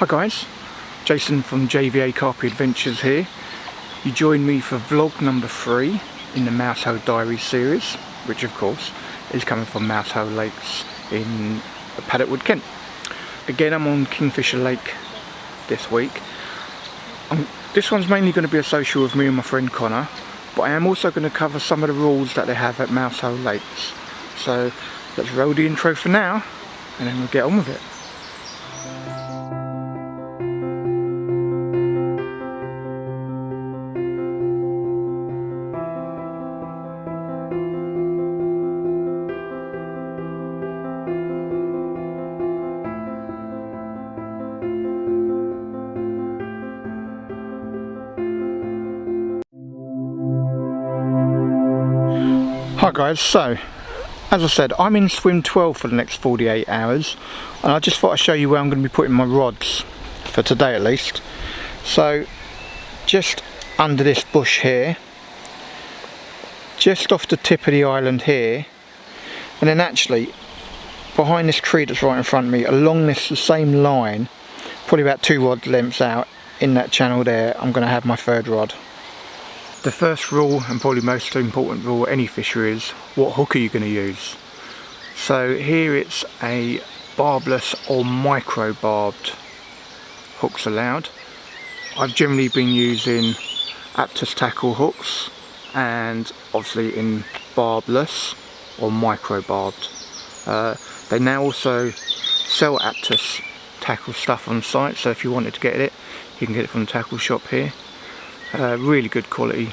Hi guys, Jason from JVA Carpy Adventures here. You join me for vlog number 3 in the Mousehole Diaries series, which of course is coming from Mousehole Lakes in Paddockwood, Kent. Again, I'm on Kingfisher Lake this week. This one's mainly going to be a social with me and my friend Connor, but I am also going to cover some of the rules that they have at Mousehole Lakes. So let's roll the intro for now and then we'll get on with it. Hi guys, so as I said, I'm in swim 12 for the next 48 hours and I just thought I'd show you where I'm going to be putting my rods for today at least. So just under this bush here, just off the tip of the island here, and then actually behind this tree that's right in front of me, along this same line, probably about 2 rod lengths out in that channel there, I'm going to have my third rod. The first rule, and probably most important rule any fisher, is what hook are you going to use. So here it's a barbless or micro barbed hooks allowed. I've generally been using Aptus tackle hooks, and obviously in barbless or micro barbed. They now also sell Aptus tackle stuff on site, so if you wanted to get it, you can get it from the tackle shop here. Really good quality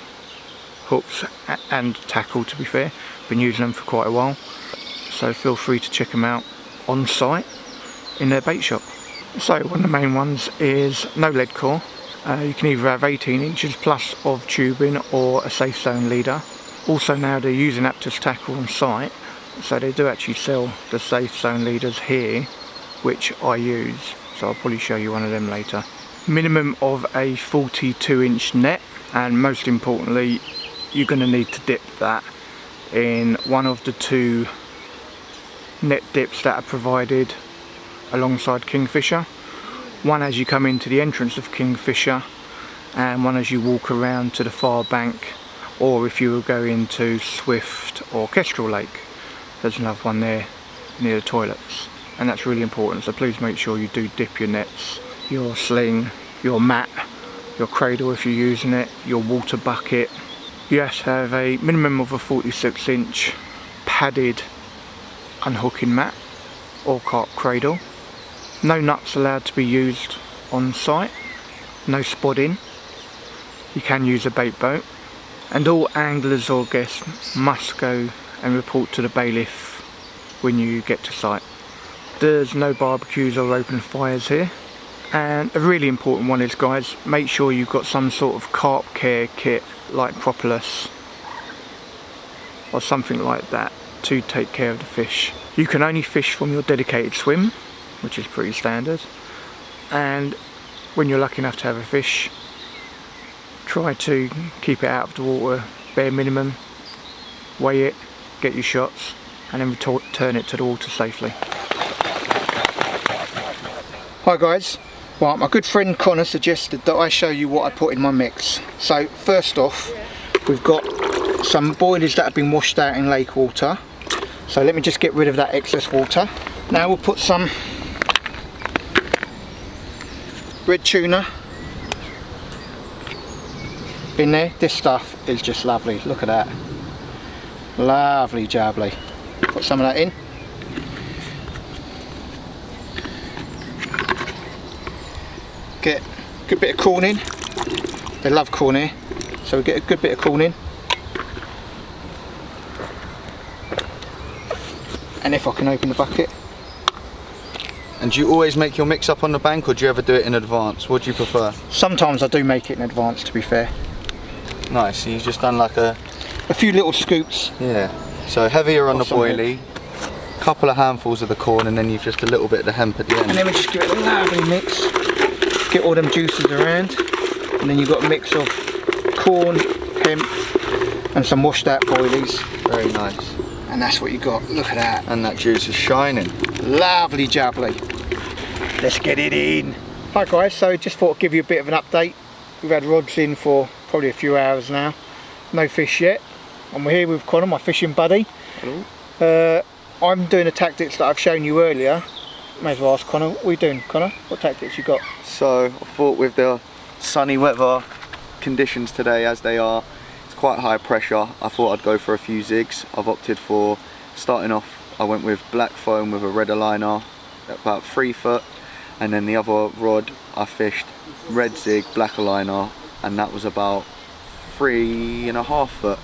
hooks and tackle, to be fair. Been using them for quite a while, so feel free to check them out on site in their bait shop. So one of the main ones is no lead core. You can either have 18 inches plus of tubing or a safe zone leader. Also now they're using Aptus tackle on site, so they do actually sell the safe zone leaders here, which I use, so I'll probably show you one of them later. Minimum of a 42-inch net, and most importantly you're going to need to dip that in one of the 2 net dips that are provided alongside Kingfisher. One as you come into the entrance of Kingfisher, and one as you walk around to the far bank, or if you were going to Swift or Kestrel Lake, there's another one there near the toilets, and that's really important, so please make sure you do dip your nets, your sling, your mat, your cradle if you're using it, your water bucket. You have to have a minimum of a 46-inch padded unhooking mat or carp cradle. No nuts allowed to be used on site, no spodding. You can use a bait boat, and all anglers or guests must go and report to the bailiff when you get to site. There's no barbecues or open fires here. And a really important one is, guys, make sure you've got some sort of carp care kit like propolis or something like that to take care of the fish. You can only fish from your dedicated swim, which is pretty standard, and when you're lucky enough to have a fish, try to keep it out of the water bare minimum, weigh it, get your shots, and then return it to the water safely. Hi guys. Well, my good friend Connor suggested that I show you what I put in my mix. So first off, we've got some boilies that have been washed out in lake water. So let me just get rid of that excess water. Now we'll put some red tuna in there. This stuff is just lovely, look at that. Lovely jubbly. Put some of that in. Get a good bit of corn in. They love corn here, so we get a good bit of corn in. And if I can open the bucket. And do you always make your mix up on the bank, or do you ever do it in advance? What do you prefer? Sometimes I do make it in advance, to be fair. Nice, so you've just done like a few little scoops. Yeah, so heavier on the boilie, couple of handfuls of the corn, and then you've just a little bit of the hemp at the end. And then we just give it a lovely mix. Get all them juices around, and then you've got a mix of corn, hemp, and some washed out boilies. Very nice. And that's what you got. Look at that. And that juice is shining. Lovely jubbly. Let's get it in. Hi guys, so just thought I'd give you a bit of an update. We've had rods in for probably a few hours now. No fish yet. And we're here with Connor, my fishing buddy. Hello. I'm doing the tactics that I've shown you earlier. May as well ask Connor, what are you doing, Connor? What tactics you got? So I thought with the sunny weather conditions today as they are, it's quite high pressure. I thought I'd go for a few zigs. I've opted for, starting off, I went with black foam with a red liner, about 3 foot. And then the other rod I fished red zig, black liner, and that was about 3.5 foot.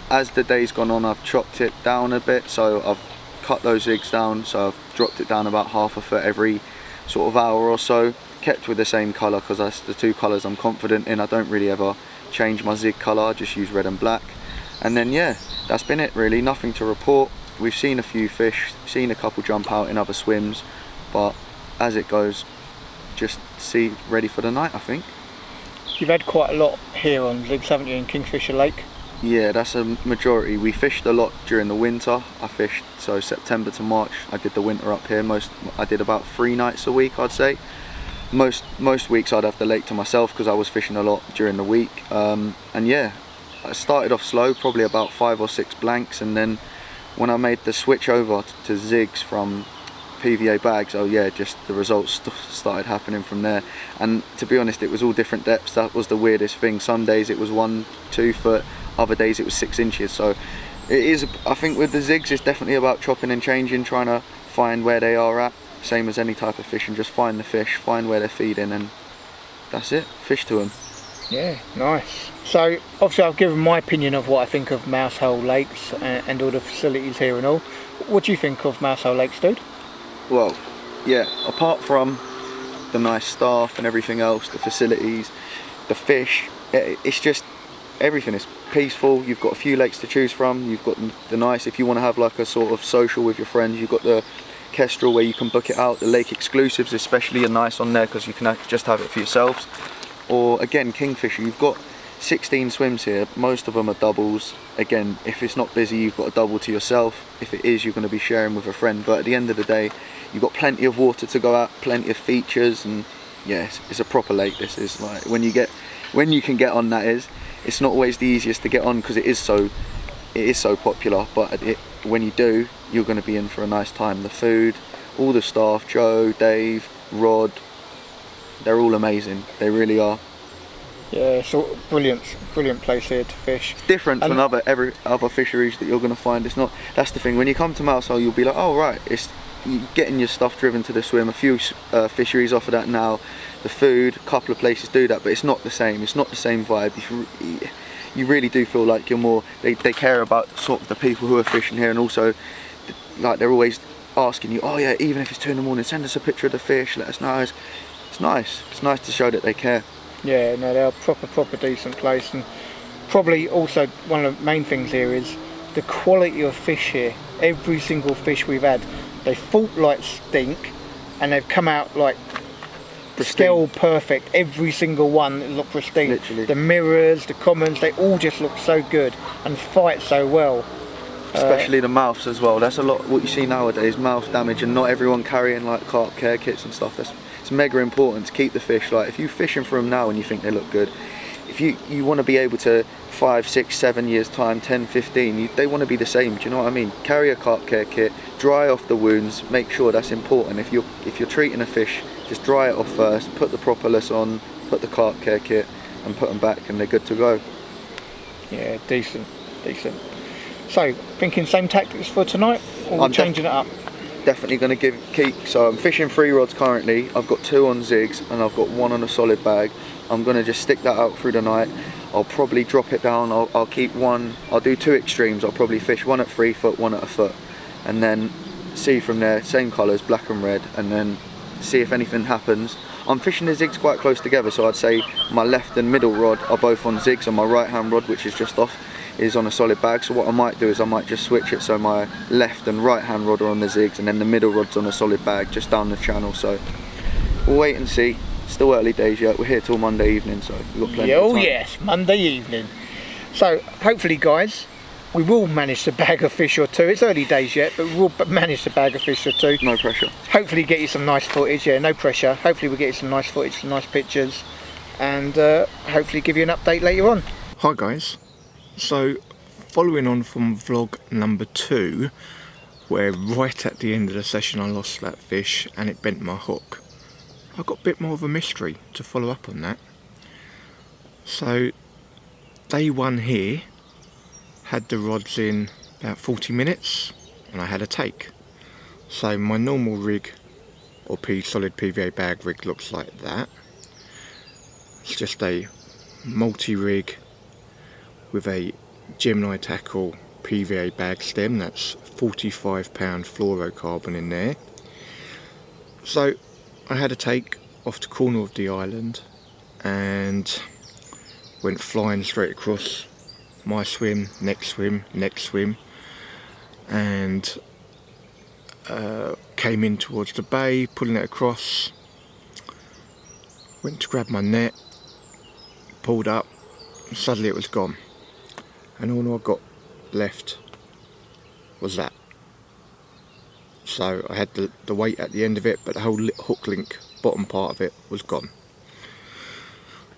As the day's gone on, I've chopped it down a bit, so I've cut those zigs down, so I've dropped it down about 1/2 foot every sort of hour or so. Kept with the same colour because that's the 2 colours I'm confident in. I don't really ever change my zig colour, I just use red and black. And then yeah, that's been it really, nothing to report. We've seen a few fish, seen a couple jump out in other swims, but as it goes, just ready for the night, I think. You've had quite a lot here on zigs, haven't you, in Kingfisher Lake? Yeah, that's a majority. We fished a lot during the winter. I fished, so September to March, I did the winter up here. I did about 3 nights a week, I'd say. Most weeks I'd have the lake to myself because I was fishing a lot during the week. And yeah, I started off slow, probably about 5 or 6 blanks, and then when I made the switch over to zigs from PVA bags, oh yeah, just the results started happening from there. And to be honest, it was all different depths. That was the weirdest thing. Some days it was 1-2 foot, other days it was 6 inches. So it is, I think with the zigs, it's definitely about chopping and changing, trying to find where they are at, same as any type of fishing. Just find the fish, find where they're feeding, and that's it, fish to them. Yeah, nice. So obviously I've given my opinion of what I think of Mousehole Lakes and all the facilities here and all. What do you think of Mousehole Lakes, dude? Well, yeah, apart from the nice staff and everything else, the facilities, the fish, it's just everything is peaceful. You've got a few lakes to choose from. You've got the nice, if you want to have like a sort of social with your friends, you've got the Kestrel where you can book it out. The lake exclusives especially are nice on there because you can just have it for yourselves. Or again, Kingfisher, you've got 16 swims here, most of them are doubles. Again, if it's not busy, you've got a double to yourself. If it is, you're going to be sharing with a friend. But at the end of the day, you've got plenty of water to go out, plenty of features, and yes, it's a proper lake. This is like when you can get on, that is. It's not always the easiest to get on because it is so popular. But when you do, you're going to be in for a nice time. The food, all the staff, Joe, Dave, Rod, they're all amazing. They really are. Yeah, it's a brilliant place here to fish. It's different from every other fisheries that you're going to find. It's not. That's the thing. When you come to Mousehole, you'll be like, oh right, it's you getting your stuff driven to the swim. A few fisheries offer that now. The food, a couple of places do that, but it's not the same. It's not the same vibe. You really do feel like you're more. They care about sort of the people who are fishing here, and also like they're always asking you, oh yeah, even if it's 2 in the morning, send us a picture of the fish. Let us know. It's nice. It's nice to show that they care. Yeah, no, they're a proper decent place, and probably also one of the main things here is the quality of fish here. Every single fish we've had, they fought like stink, and they've come out like scale perfect. Every single one looked pristine. Literally. The mirrors, the commons, they all just look so good and fight so well. Especially the mouths as well. That's a lot what you see nowadays, mouth damage, and not everyone carrying like carp care kits and stuff. It's mega important to keep the fish. Like if you're fishing for them now and you think they look good, if you want to be able to 5, 6, 7 years time, 10, 15, they want to be the same. Do you know what I mean? Carry a carp care kit, dry off the wounds, make sure that's important. If you're treating a fish, just dry it off first, put the propolis on, put the carp care kit, and put them back, and they're good to go. Yeah, decent. So, thinking same tactics for tonight, or I'm changing it up? Definitely going to keep. So I'm fishing 3 rods currently. I've got 2 on zigs and I've got 1 on a solid bag. I'm going to just stick that out through the night. I'll probably drop it down. I'll keep 1. I'll do 2 extremes. I'll probably fish 1 at 3 foot, 1 at 1 foot, and then see from there. Same colours, black and red, and then see if anything happens. I'm fishing the zigs quite close together, so I'd say my left and middle rod are both on zigs, and my right hand rod, which is just off, is on a solid bag. So what I might do is I might just switch it so my left and right hand rod are on the zigs, and then the middle rod's on a solid bag just down the channel. So we'll wait and see. Still early days yet. We're here till Monday evening, so we've got plenty of time. Oh yes, Monday evening. So hopefully guys, we will manage to bag a fish or two. It's early days yet, but we will manage to bag a fish or two. No pressure. Hopefully get you some nice footage. Yeah, no pressure. Hopefully we'll get you some nice footage, some nice pictures, and hopefully give you an update later on. Hi guys. So following on from vlog number 2, where right at the end of the session I lost that fish and it bent my hook, I've got a bit more of a mystery to follow up on that. So day 1 here, had the rods in about 40 minutes and I had a take. So my normal rig, or solid PVA bag rig, looks like that. It's just a multi-rig with a Gemini tackle PVA bag stem. That's 45 pound fluorocarbon in there. So I had a take off the corner of the island and went flying straight across my swim, next swim, next swim, and came in towards the bay, pulling it across. Went to grab my net, pulled up, and suddenly it was gone. And all I got left was that. So I had the weight at the end of it, but the whole hook link, bottom part of it, was gone.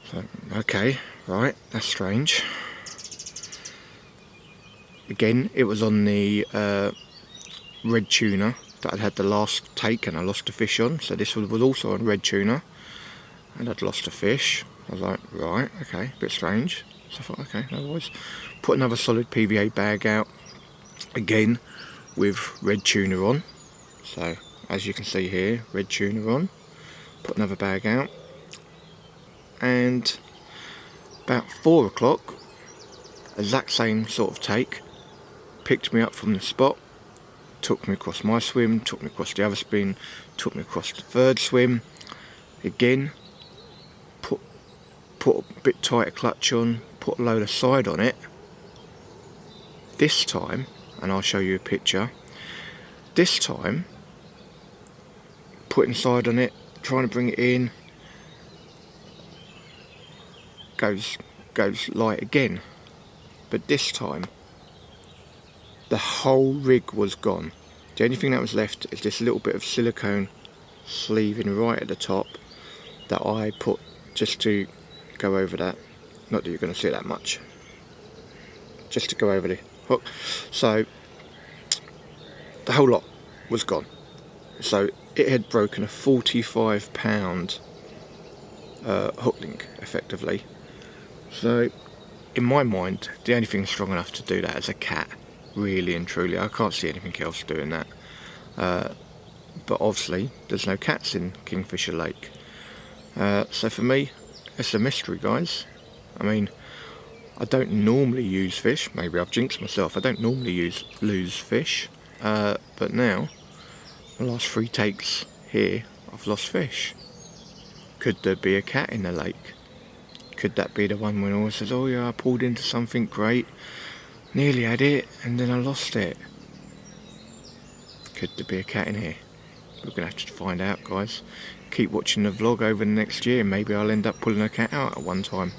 So, okay, right, that's strange. Again, it was on the red tuna that I'd had the last take and I lost a fish on. So this was also on red tuna and I'd lost a fish. I was like, right, okay, a bit strange. So I thought, okay, no worries. Put another solid PVA bag out, again with red tuna on. So as you can see here, red tuna on. Put another bag out, and about 4 o'clock, exact same sort of take, picked me up from the spot, took me across my swim, took me across the other spin, took me across the third swim, again put a bit tighter clutch on, put a load of side on it. This time, and I'll show you a picture, this time putting side on it, trying to bring it in, goes light again, but this time the whole rig was gone. The only thing that was left is this little bit of silicone sleeving right at the top that I put just to go over that. Not that you're going to see it that much, just to go over the hook. So the whole lot was gone. So it had broken a 45 pound hook link effectively. So in my mind, the only thing strong enough to do that is a cat, really and truly. I can't see anything else doing that. But obviously there's no cats in Kingfisher Lake. So for me, it's a mystery, guys. I mean, I don't normally use fish. Maybe I've jinxed myself. I don't normally lose fish. But now, the last 3 takes here, I've lost fish. Could there be a cat in the lake? Could that be the one when all says, oh yeah, I pulled into something great, nearly had it, and then I lost it? Could there be a cat in here? We're going to have to find out, guys. Keep watching the vlog over the next year. Maybe I'll end up pulling a cat out at one time.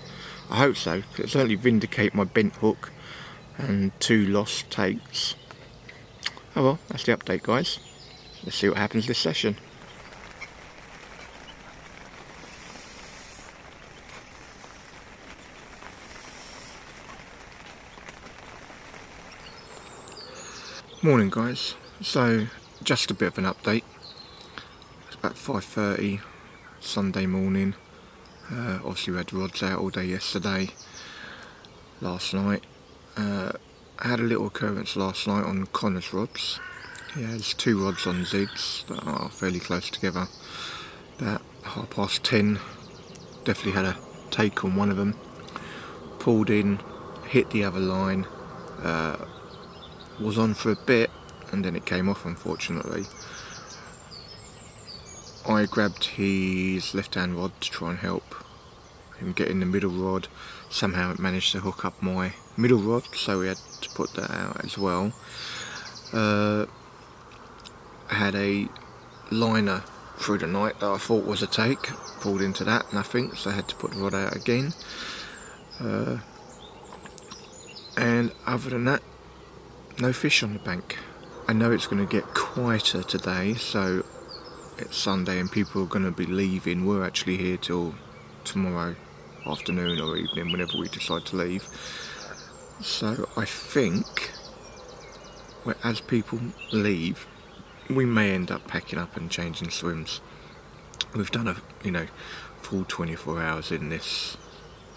I hope so, because it'll certainly vindicate my bent hook and 2 lost takes. Oh well, that's the update, guys. Let's see what happens this session. Morning, guys. So just a bit of an update. It's about 5:30 Sunday morning. Obviously we had the rods out all day yesterday, last night. I had a little occurrence last night on Connor's rods. He has 2 rods on zigs that are fairly close together. About 10:30, definitely had a take on one of them. Pulled in, hit the other line, was on for a bit and then it came off, unfortunately. I grabbed his left hand rod to try and help him get in the middle rod. Somehow it managed to hook up my middle rod, so we had to put that out as well. I had a liner through the night that I thought was a take, pulled into that, nothing, so I had to put the rod out again. And other than that, no fish on the bank. I know it's going to get quieter today, so it's Sunday and people are going to be leaving. We're actually here till tomorrow afternoon or evening, whenever we decide to leave. So I think as people leave, we may end up packing up and changing swims. We've done a full 24 hours in this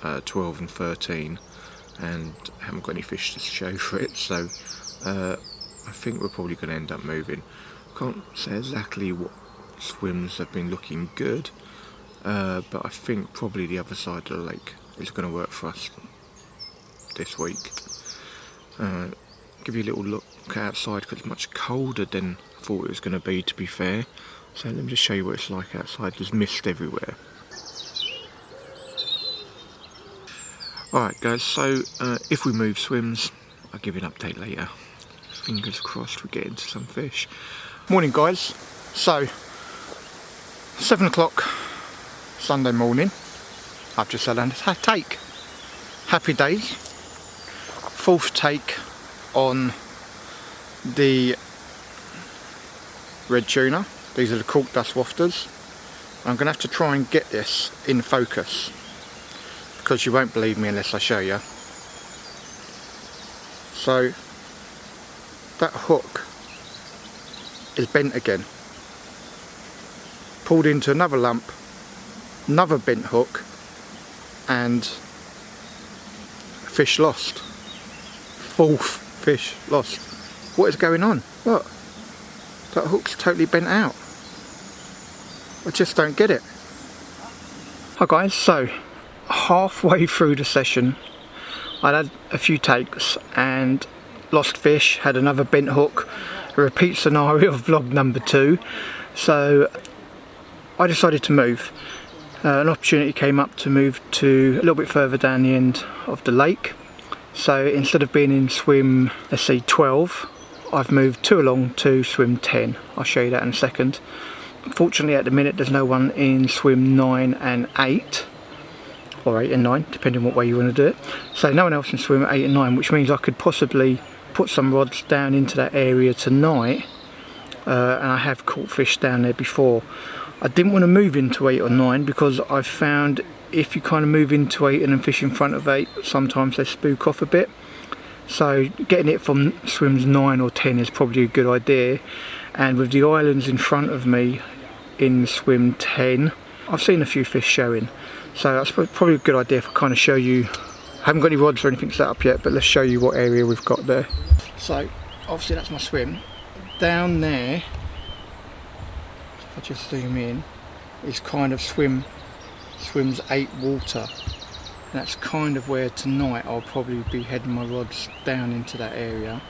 12 and 13 and haven't got any fish to show for it, so I think we're probably going to end up moving. Can't say exactly what swims have been looking good, but I think probably the other side of the lake is going to work for us this week. Give you a little look outside because it's much colder than I thought it was going to be fair. So let me just show you what it's like outside. There's mist everywhere. Alright guys, so if we move swims, I'll give you an update later. Fingers crossed we get into some fish. Morning guys, so 7 o'clock Sunday morning. I've just had a take. Happy days. 4th take on the red tuna. These are the cork dust wafters. I'm going to have to try and get this in focus because you won't believe me unless I show you. So that hook is bent again. Pulled into another lump, another bent hook, and fish lost. 4th fish lost. What is going on? Look, that hook's totally bent out. I just don't get it. Hi guys, so halfway through the session I had a few takes and lost fish, had another bent hook, a repeat scenario of vlog number 2. So I decided to move. An opportunity came up to move to a little bit further down the end of the lake. So instead of being in swim, let's say 12, I've moved 2 along to swim 10. I'll show you that in a second. Fortunately at the minute there's no one in swim 9 and 8. Or 8 and 9, depending on what way you want to do it. So no one else in swim 8 and 9, which means I could possibly put some rods down into that area tonight. And I have caught fish down there before. I didn't want to move into 8 or 9 because I found if you kind of move into 8 and then fish in front of 8, sometimes they spook off a bit. So getting it from swims 9 or 10 is probably a good idea. And with the islands in front of me in swim 10, I've seen a few fish showing. So that's probably a good idea if I kind of show you. I haven't got any rods or anything set up yet, but let's show you what area we've got there. So obviously that's my swim. Down there, if I just zoom in, is kind of swims 8 water. And that's kind of where tonight I'll probably be heading my rods down into that area.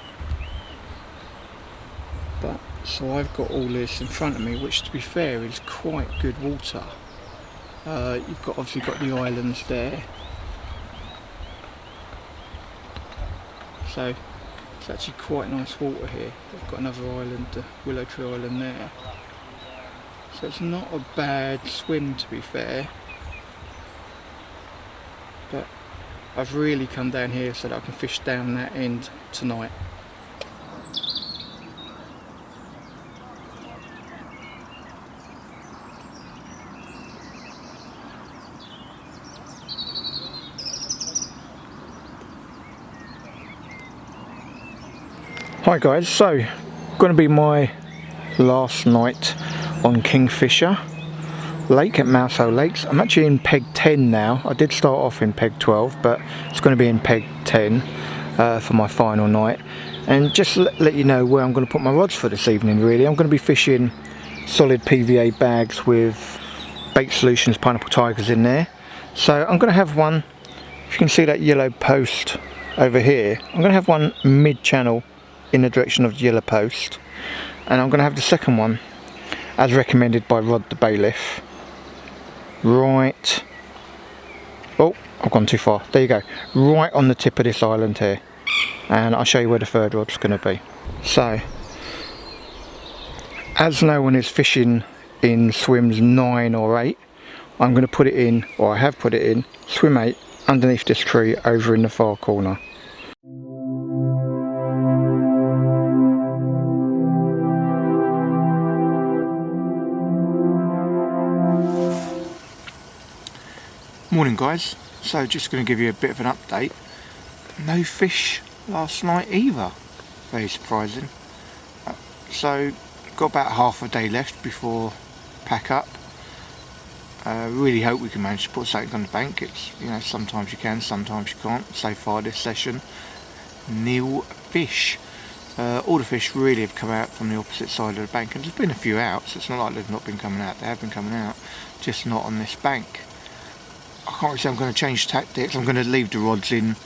But so I've got all this in front of me, which to be fair is quite good water. You've obviously got the islands there. So it's actually quite nice water here. I've got another island, the Willow Tree Island there. So it's not a bad swim to be fair. But I've really come down here so that I can fish down that end tonight. Hi guys, so going to be my last night on Kingfisher Lake at Mousehole Lakes. I'm actually in peg 10 now. I did start off in peg 12, but it's going to be in peg 10 for my final night. And just to let you know where I'm going to put my rods for this evening really. I'm going to be fishing solid PVA bags with Bait Solutions Pineapple Tigers in there. So I'm going to have one, if you can see that yellow post over here, I'm going to have one mid-channel in the direction of the yellow post, and I'm going to have the second one as recommended by Rod the Bailiff right, oh I've gone too far, there you go, right on the tip of this island here, and I'll show you where the third rod's going to be. So as no one is fishing in swims 9 or 8, I'm going to put it in, or I have put it in, swim 8 underneath this tree over in the far corner. Morning guys, so just going to give you a bit of an update. No fish last night either, very surprising. So got about half a day left before pack up. Really hope we can manage to put something on the bank. It's, you know, sometimes you can, sometimes you can't. So far this session, nil fish. All the fish really have come out from the opposite side of the bank, and there's been a few out, so it's not like they've not been coming out. They have been coming out, just not on this bank. I can't really say I'm going to change tactics. I'm going to leave the rods in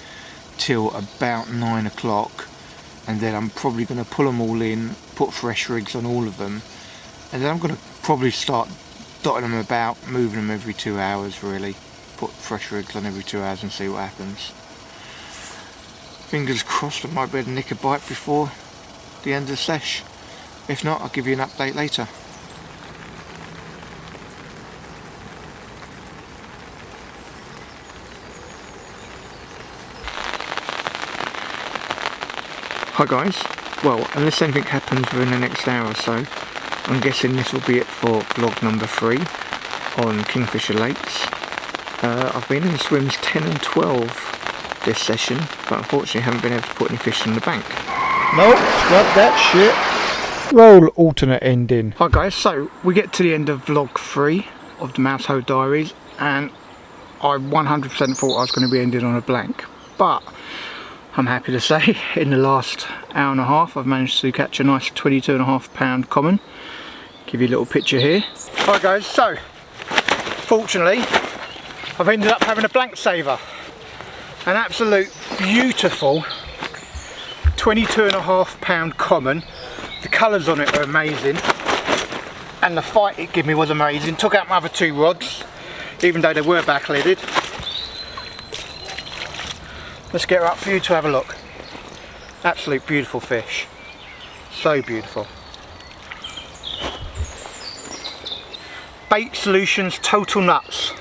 till about 9 o'clock, and then I'm probably going to pull them all in, put fresh rigs on all of them, and then I'm going to probably start dotting them about, moving them every 2 hours really. Put fresh rigs on every 2 hours and see what happens. Fingers crossed I might be able to nick a bite before the end of the sesh. If not, I'll give you an update later. Hi guys, well, unless anything happens within the next hour or so, I'm guessing this will be it for vlog number 3 on Kingfisher Lakes. I've been in swims 10 and 12 this session, but unfortunately haven't been able to put any fish in the bank. Nope, scrub that shit. Roll alternate ending. Hi guys, so we get to the end of vlog 3 of the Mousehole Diaries, and I 100% thought I was going to be ending on a blank, but I'm happy to say in the last hour and a half I've managed to catch a nice 22.5 pound common. Give you a little picture here. Hi guys, so fortunately I've ended up having a blank saver. An absolute beautiful 22.5 pound common. The colours on it are amazing, and the fight it gave me was amazing. Took out my other 2 rods, even though they were backlidded. Let's get her up for you to have a look. Absolute beautiful fish. So beautiful. Bait Solutions Total Nuts.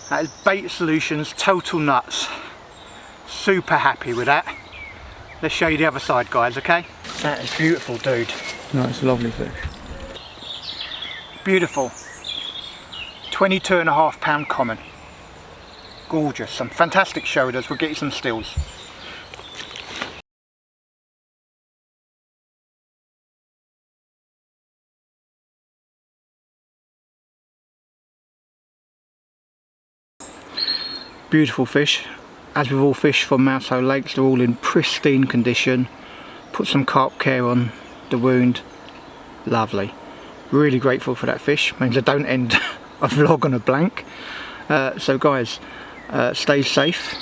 That is Bait Solutions Total Nuts. Super happy with that. Let's show you the other side guys, okay? That is beautiful, dude. No, it's a lovely fish. Beautiful. 22.5 pound common. Gorgeous, some fantastic shoulders. We'll get you some stills. Beautiful fish. As with all fish from Mousehole Lakes, they're all in pristine condition. Put some carp care on the wound. Lovely. Really grateful for that fish. Means I don't end a vlog on a blank. So guys, stay safe,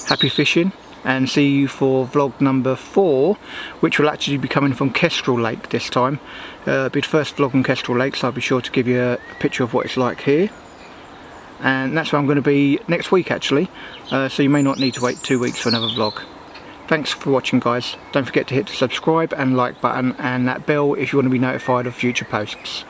happy fishing, and see you for vlog number 4, which will actually be coming from Kestrel Lake this time. It'll be the first vlog on Kestrel Lake, so I'll be sure to give you a picture of what it's like here. And that's where I'm going to be next week actually, so you may not need to wait 2 weeks for another vlog. Thanks for watching guys. Don't forget to hit the subscribe and like button and that bell if you want to be notified of future posts.